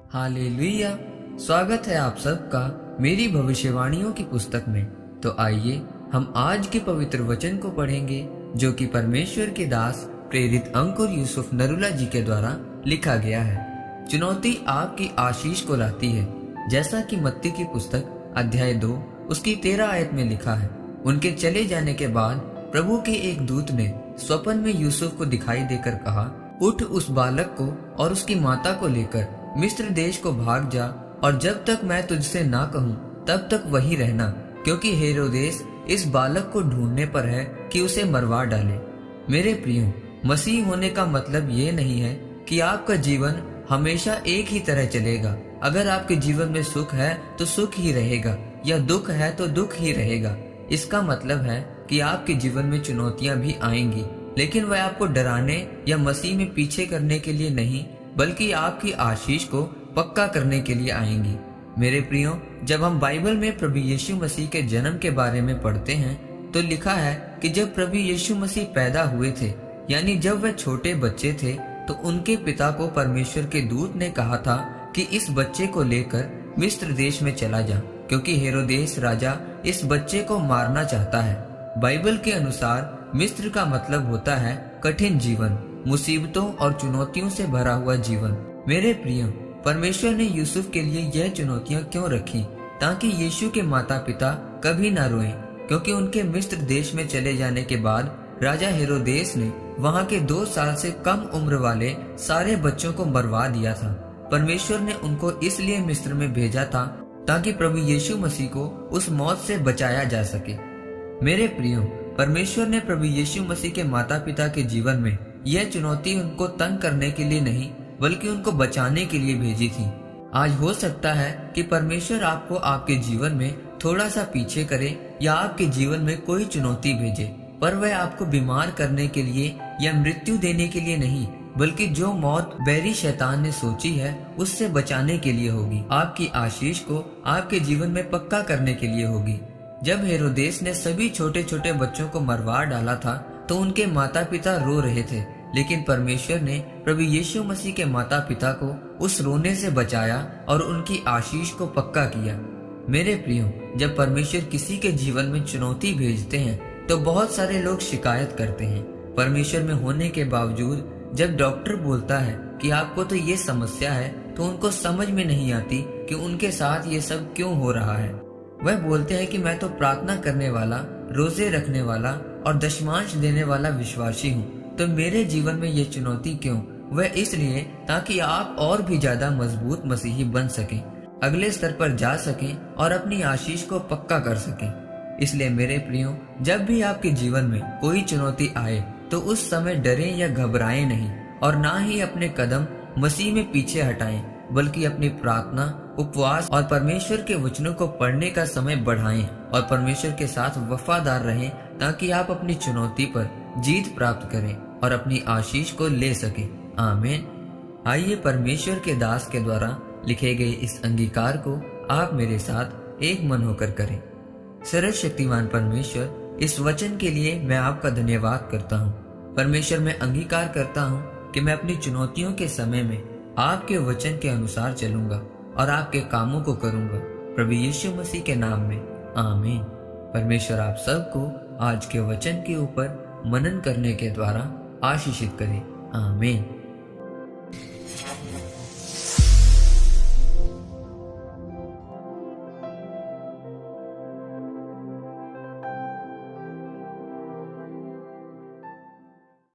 Hallelujah. स्वागत है आप सबका मेरी भविष्यवाणियों की पुस्तक में। तो आइए हम आज के पवित्र वचन को पढ़ेंगे जो कि परमेश्वर के दास प्रेरित अंकुर यूसुफ नरुला जी के द्वारा लिखा गया है। चुनौती आपकी आशीष को लाती है, जैसा कि मत्ती की पुस्तक अध्याय 2 उसकी 13 आयत में लिखा है। उनके चले जाने के बाद प्रभु के एक दूत ने स्वप्न में यूसुफ को दिखाई देकर कहा, उठ उस बालक को और उसकी माता को लेकर मिस्र देश को भाग जा, और जब तक मैं तुझसे ना कहूँ तब तक वहीं रहना, क्योंकि हेरोदेस इस बालक को ढूंढने पर है कि उसे मरवा डाले। मेरे प्रियो, मसीह होने का मतलब ये नहीं है कि आपका जीवन हमेशा एक ही तरह चलेगा। अगर आपके जीवन में सुख है तो सुख ही रहेगा, या दुख है तो दुख ही रहेगा। इसका मतलब है कि आपके जीवन में चुनौतियां भी आएंगी, लेकिन वह आपको डराने या मसीह में पीछे करने के लिए नहीं, बल्कि आपकी आशीष को पक्का करने के लिए आएंगी। मेरे प्रियो, जब हम बाइबल में प्रभु यीशु मसीह के जन्म के बारे में पढ़ते हैं तो लिखा है कि जब प्रभु यीशु मसीह पैदा हुए थे, यानी जब वह छोटे बच्चे थे, तो उनके पिता को परमेश्वर के दूत ने कहा था कि इस बच्चे को लेकर मिस्र देश में चला जा, क्योंकि हेरोदेस राजा इस बच्चे को मारना चाहता है। बाइबल के अनुसार मिस्र का मतलब होता है कठिन जीवन, मुसीबतों और चुनौतियों से भरा हुआ जीवन। मेरे प्रिय, परमेश्वर ने यूसुफ के लिए यह चुनौतियां क्यों रखी? ताकि यीशु के माता पिता कभी ना रोएं, क्योंकि उनके मिस्र देश में चले जाने के बाद राजा हेरोदेस ने वहां के 2 साल से कम उम्र वाले सारे बच्चों को मरवा दिया था। परमेश्वर ने उनको इसलिए मिस्र में भेजा था ताकि प्रभु यीशु मसीह को उस मौत से बचाया जा सके। मेरे प्रियो, परमेश्वर ने प्रभु यीशु मसीह के माता पिता के जीवन में यह चुनौती उनको तंग करने के लिए नहीं, बल्कि उनको बचाने के लिए भेजी थी। आज हो सकता है कि परमेश्वर आपको आपके जीवन में थोड़ा सा पीछे करे या आपके जीवन में कोई चुनौती भेजे, पर वह आपको बीमार करने के लिए या मृत्यु देने के लिए नहीं, बल्कि जो मौत बैरी शैतान ने सोची है उससे बचाने के लिए होगी। आपकी आशीष को आपके जीवन में पक्का करने के लिए होगी। जब हेरोदेस ने सभी छोटे छोटे बच्चों को मरवा डाला था तो उनके माता पिता रो रहे थे, लेकिन परमेश्वर ने प्रभु यीशु मसीह के माता पिता को उस रोने से बचाया और उनकी आशीष को पक्का किया। मेरे प्रियो, जब परमेश्वर किसी के जीवन में चुनौती भेजते हैं तो बहुत सारे लोग शिकायत करते हैं। परमेश्वर में होने के बावजूद जब डॉक्टर बोलता है कि आपको तो ये समस्या है, तो उनको समझ में नहीं आती कि उनके साथ ये सब क्यों हो रहा है। वह बोलते हैं कि मैं तो प्रार्थना करने वाला, रोजे रखने वाला और दशमांश देने वाला विश्वासी हूँ, तो मेरे जीवन में ये चुनौती क्यों? वह इसलिए ताकि आप और भी ज्यादा मजबूत मसीही बन सकें, अगले स्तर पर जा सकें और अपनी आशीष को पक्का कर सकें। इसलिए मेरे प्रियो, जब भी आपके जीवन में कोई चुनौती आए तो उस समय डरें या घबराएं नहीं, और ना ही अपने कदम मसीह में पीछे हटाएं, बल्कि अपनी प्रार्थना, उपवास और परमेश्वर के वचनों को पढ़ने का समय बढ़ाएं और परमेश्वर के साथ वफादार रहें, ताकि आप अपनी चुनौती पर जीत प्राप्त करें और अपनी आशीष को ले सकें। आमीन। आइए परमेश्वर के दास के द्वारा लिखे गए इस अंगीकार को आप मेरे साथ एक मन होकर करें। सर्वशक्तिमान परमेश्वर, इस वचन के लिए मैं आपका धन्यवाद करता हूँ। परमेश्वर, मैं अंगीकार करता हूँ कि मैं अपनी चुनौतियों के समय में आपके वचन के अनुसार चलूंगा और आपके कामों को करूंगा, प्रभु यीशु मसीह के नाम में। आमीन। परमेश्वर आप सबको आज के वचन के ऊपर मनन करने के द्वारा आशीषित करे। आमीन।